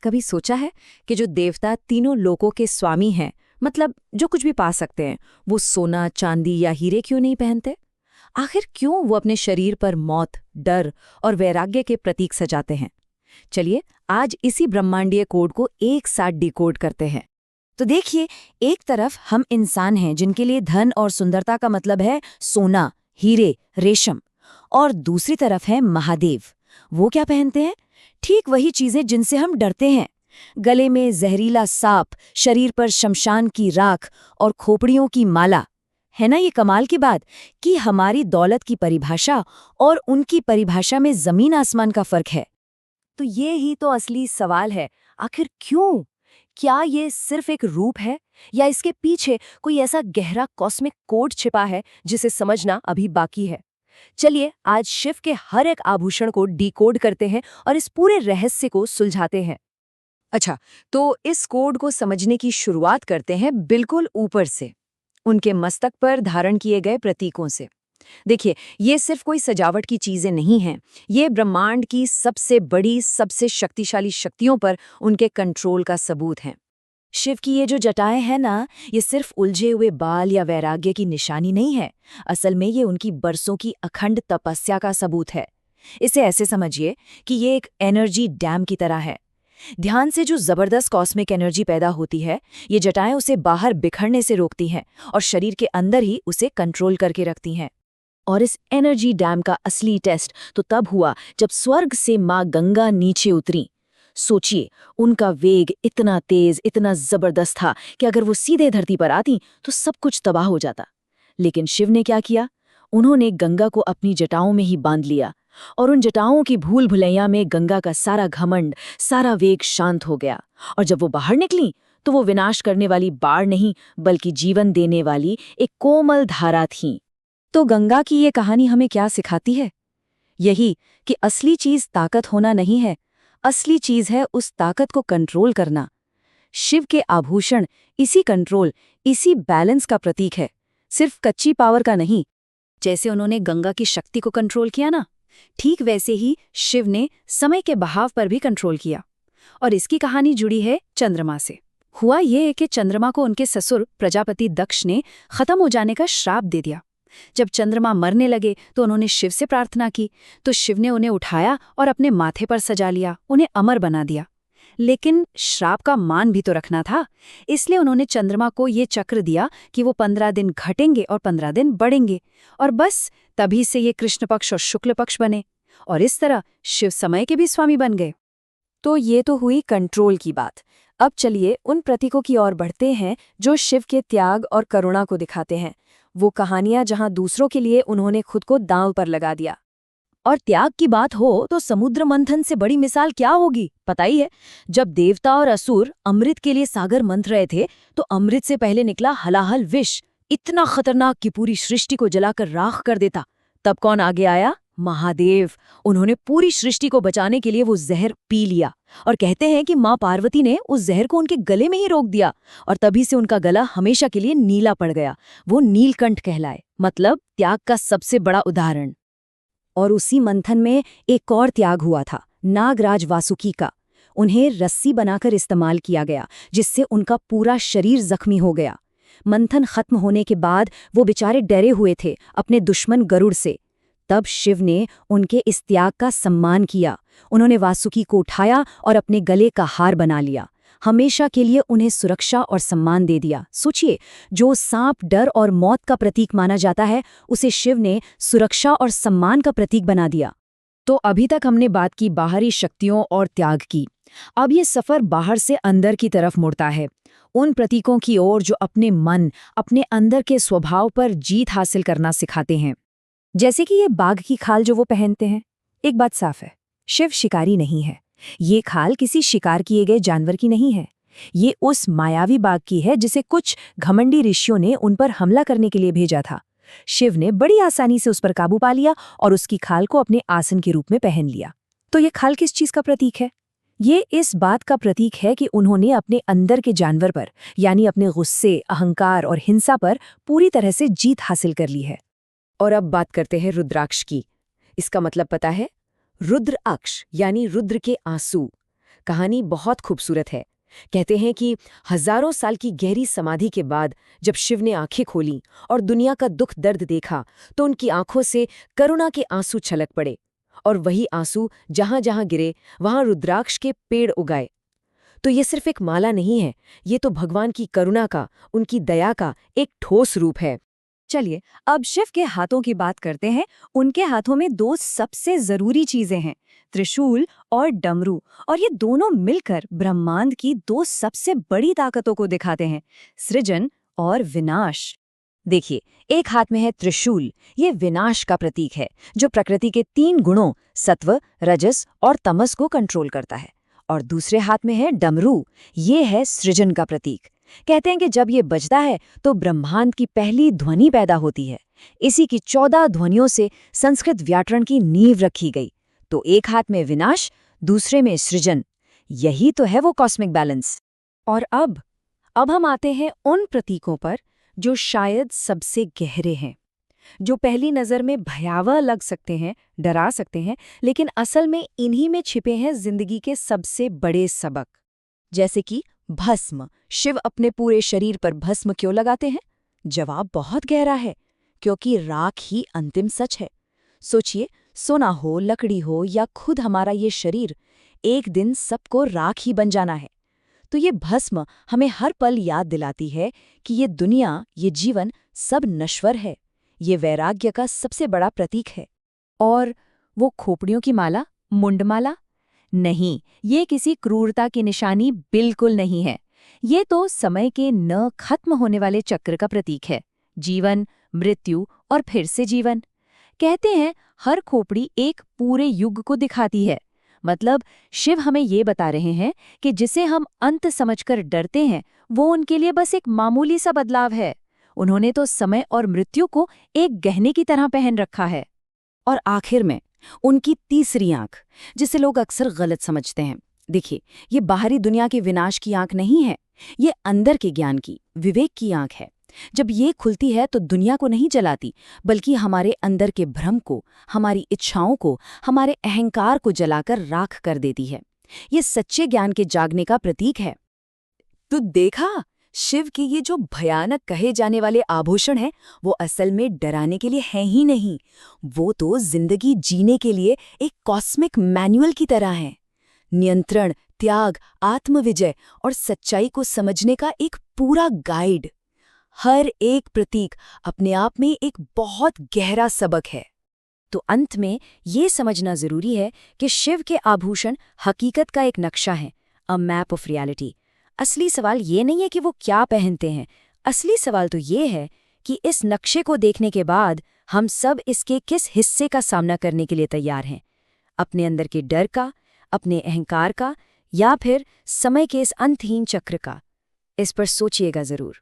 कभी सोचा है कि जो देवता तीनों लोकों के स्वामी हैं, मतलब जो कुछ भी पा सकते हैं, वो सोना, चांदी या हीरे क्यों नहीं पहनते? आखिर क्यों वो अपने शरीर पर मौत, डर और वैराग्य के प्रतीक सजाते हैं? चलिए आज इसी ब्रह्मांडीय कोड को एक साथ डिकोड करते हैं। तो देखिए, एक तरफ हम इंसान हैं जिनके लिए धन और सुंदरता का मतलब है सोना, हीरे, रेशम, और दूसरी तरफ है महादेव। वो क्या पहनते हैं? ठीक वही चीजें जिनसे हम डरते हैं। गले में जहरीला सांप, शरीर पर शमशान की राख और खोपड़ियों की माला। है ना ये कमाल की बात कि हमारी दौलत की परिभाषा और उनकी परिभाषा में जमीन आसमान का फर्क है। तो ये ही तो असली सवाल है, आखिर क्यों? क्या ये सिर्फ एक रूप है या इसके पीछे कोई ऐसा गहरा कॉस्मिक कोड छिपा है जिसे समझना अभी बाकी है? चलिए आज शिव के हर एक आभूषण को डिकोड करते हैं और इस पूरे रहस्य को सुलझाते हैं। अच्छा, तो इस कोड को समझने की शुरुआत करते हैं बिल्कुल ऊपर से, उनके मस्तक पर धारण किए गए प्रतीकों से। देखिए, ये सिर्फ कोई सजावट की चीजें नहीं हैं, ये ब्रह्मांड की सबसे बड़ी, सबसे शक्तिशाली शक्तियों पर उनके कंट्रोल का सबूत हैं। शिव की ये जो जटाएं हैं ना, ये सिर्फ उलझे हुए बाल या वैराग्य की निशानी नहीं है। असल में ये उनकी बरसों की अखंड तपस्या का सबूत है। इसे ऐसे समझिए कि ये एक एनर्जी डैम की तरह है। ध्यान से जो जबरदस्त कॉस्मिक एनर्जी पैदा होती है, ये जटाएं उसे बाहर बिखरने से रोकती हैं और शरीर के अंदर ही उसे कंट्रोल करके रखती हैं। और इस एनर्जी डैम का असली टेस्ट तो तब हुआ जब स्वर्ग से माँ गंगा नीचे उतरी। सोचिए, उनका वेग इतना तेज, इतना जबरदस्त था कि अगर वो सीधे धरती पर आती तो सब कुछ तबाह हो जाता। लेकिन शिव ने क्या किया? उन्होंने गंगा को अपनी जटाओं में ही बांध लिया और उन जटाओं की भूल भुलैया में गंगा का सारा घमंड, सारा वेग शांत हो गया। और जब वो बाहर निकली तो वो विनाश करने वाली बाढ़ नहीं, बल्कि जीवन देने वाली एक कोमल धारा थी। तो गंगा की ये कहानी हमें क्या सिखाती है? यही कि असली चीज ताकत होना नहीं है, असली चीज है उस ताकत को कंट्रोल करना। शिव के आभूषण इसी कंट्रोल, इसी बैलेंस का प्रतीक है, सिर्फ कच्ची पावर का नहीं। जैसे उन्होंने गंगा की शक्ति को कंट्रोल किया ना, ठीक वैसे ही शिव ने समय के बहाव पर भी कंट्रोल किया। और इसकी कहानी जुड़ी है चंद्रमा से। हुआ ये है कि चंद्रमा को उनके ससुर प्रजापति दक्ष ने खत्म हो जाने का श्राप दे दिया। जब चंद्रमा मरने लगे तो उन्होंने शिव से प्रार्थना की, तो शिव ने उन्हें उठाया और अपने माथे पर सजा लिया, उन्हें अमर बना दिया। लेकिन श्राप का मान भी तो रखना था, इसलिए उन्होंने चंद्रमा को ये चक्र दिया कि वो 15 दिन घटेंगे और 15 दिन बढ़ेंगे, और बस तभी से ये कृष्ण पक्ष और शुक्ल पक्ष बने, और इस तरह शिव समय के भी स्वामी बन गए। तो ये तो हुई कंट्रोल की बात। अब चलिए उन प्रतीकों की ओर बढ़ते हैं जो शिव के त्याग और करुणा को दिखाते हैं। वो कहानियां जहां दूसरों के लिए उन्होंने खुद को दांव पर लगा दिया। और त्याग की बात हो तो समुद्र मंथन से बड़ी मिसाल क्या होगी, पता ही है। जब देवता और असुर अमृत के लिए सागर मंथ रहे थे, तो अमृत से पहले निकला हलाहल विष, इतना खतरनाक कि पूरी सृष्टि को जलाकर राख कर देता। तब कौन आगे आया? महादेव। उन्होंने पूरी सृष्टि को बचाने के लिए वो जहर पी लिया, और कहते हैं कि माँ पार्वती ने उस जहर को उनके गले में ही रोक दिया, और तभी से उनका गला हमेशा के लिए नीला पड़ गया। वो नीलकंठ कहलाए, मतलब त्याग का सबसे बड़ा उदाहरण। और उसी मंथन में एक और त्याग हुआ था, नागराज वासुकी का। उन्हें रस्सी बनाकर इस्तेमाल किया गया, जिससे उनका पूरा शरीर जख्मी हो गया। मंथन खत्म होने के बाद वो बेचारे डरे हुए थे अपने दुश्मन गरुड़ से। तब शिव ने उनके इस त्याग का सम्मान किया। उन्होंने वासुकी को उठाया और अपने गले का हार बना लिया, हमेशा के लिए उन्हें सुरक्षा और सम्मान दे दिया। सोचिए, जो सांप डर और मौत का प्रतीक माना जाता है, उसे शिव ने सुरक्षा और सम्मान का प्रतीक बना दिया। तो अभी तक हमने बात की बाहरी शक्तियों और त्याग की। अब ये सफर बाहर से अंदर की तरफ मुड़ता है, उन प्रतीकों की ओर जो अपने मन, अपने अंदर के स्वभाव पर जीत हासिल करना सिखाते हैं। जैसे कि ये बाघ की खाल जो वो पहनते हैं। एक बात साफ है, शिव शिकारी नहीं है। ये खाल किसी शिकार किए गए जानवर की नहीं है। ये उस मायावी बाघ की है जिसे कुछ घमंडी ऋषियों ने उन पर हमला करने के लिए भेजा था। शिव ने बड़ी आसानी से उस पर काबू पा लिया और उसकी खाल को अपने आसन के रूप में पहन लिया। तो ये खाल किस चीज का प्रतीक है? ये इस बात का प्रतीक है कि उन्होंने अपने अंदर के जानवर पर, यानी अपने गुस्से, अहंकार और हिंसा पर पूरी तरह से जीत हासिल कर ली है। और अब बात करते हैं रुद्राक्ष की। इसका मतलब पता है? रुद्र अक्ष यानी रुद्र के आंसू। कहानी बहुत खूबसूरत है। कहते हैं कि हजारों साल की गहरी समाधि के बाद जब शिव ने आंखें खोली और दुनिया का दुख दर्द देखा तो उनकी आंखों से करुणा के आंसू छलक पड़े, और वही आंसू जहां जहां गिरे वहां रुद्राक्ष के पेड़ उगाए। तो ये सिर्फ एक माला नहीं है, ये तो भगवान की करुणा का, उनकी दया का एक ठोस रूप है। चलिए अब शिव के हाथों की बात करते हैं। उनके हाथों में दो सबसे जरूरी चीजें हैं, त्रिशूल और डमरू, और ये दोनों मिलकर ब्रह्मांड की दो सबसे बड़ी ताकतों को दिखाते हैं, सृजन और विनाश। देखिए, एक हाथ में है त्रिशूल, ये विनाश का प्रतीक है, जो प्रकृति के 3 गुणों सत्व, रजस और तमस को कंट्रोल करता है। और दूसरे हाथ में है डमरू, ये है सृजन का प्रतीक। कहते हैं कि जब ये बजता है तो ब्रह्मांड की पहली ध्वनि पैदा होती है। इसी की 14 ध्वनियों से संस्कृत व्याकरण की नींव रखी गई। तो एक हाथ में विनाश, दूसरे में सृजन। यही तो है वो कॉस्मिक बैलेंस। और अब हम आते हैं उन प्रतीकों पर जो शायद सबसे गहरे हैं, जो पहली नज़र में भयावह लग सकते हैं, डरा सकते हैं, लेकिन असल में इन्हीं में छिपे हैं जिंदगी के सबसे बड़े सबक। जैसे कि भस्म। शिव अपने पूरे शरीर पर भस्म क्यों लगाते हैं? जवाब बहुत गहरा है, क्योंकि राख ही अंतिम सच है। सोचिए, सोना हो, लकड़ी हो या खुद हमारा ये शरीर, एक दिन सबको राख ही बन जाना है। तो ये भस्म हमें हर पल याद दिलाती है कि ये दुनिया, ये जीवन सब नश्वर है। ये वैराग्य का सबसे बड़ा प्रतीक है। और वो खोपड़ियों की माला, मुंडमाला? नहीं, ये किसी क्रूरता की निशानी बिल्कुल नहीं है। ये तो समय के न खत्म होने वाले चक्र का प्रतीक है। जीवन, मृत्यु और फिर से जीवन। कहते हैं हर खोपड़ी एक पूरे युग को दिखाती है। मतलब शिव हमें ये बता रहे हैं कि जिसे हम अंत समझकर डरते हैं, वो उनके लिए बस एक मामूली सा बदलाव है। उन्होंने तो समय और मृत्यु को एक गहने की तरह पहन रखा है। और आखिर में उनकी तीसरी आंख, जिसे लोग अक्सर गलत समझते हैं। देखिए, ये बाहरी दुनिया के विनाश की आंख नहीं है, ये अंदर के ज्ञान की, विवेक की आंख है। जब ये खुलती है तो दुनिया को नहीं जलाती, बल्कि हमारे अंदर के भ्रम को, हमारी इच्छाओं को, हमारे अहंकार को जलाकर राख कर देती है। ये सच्चे ज्ञान के जागने का प्रतीक है। तो देखा, शिव के ये जो भयानक कहे जाने वाले आभूषण हैं, वो असल में डराने के लिए हैं ही नहीं, वो तो जिंदगी जीने के लिए एक कॉस्मिक मैनुअल की तरह हैं। नियंत्रण, त्याग, आत्मविजय और सच्चाई को समझने का एक पूरा गाइड। हर एक प्रतीक अपने आप में एक बहुत गहरा सबक है। तो अंत में ये समझना जरूरी है कि शिव के आभूषण हकीकत का एक नक्शा है, अ मैप ऑफ रियलिटी। असली सवाल ये नहीं है कि वो क्या पहनते हैं, असली सवाल तो ये है कि इस नक्शे को देखने के बाद हम सब इसके किस हिस्से का सामना करने के लिए तैयार हैं। अपने अंदर के डर का, अपने अहंकार का, या फिर समय के इस अंतहीन चक्र का। इस पर सोचिएगा जरूर।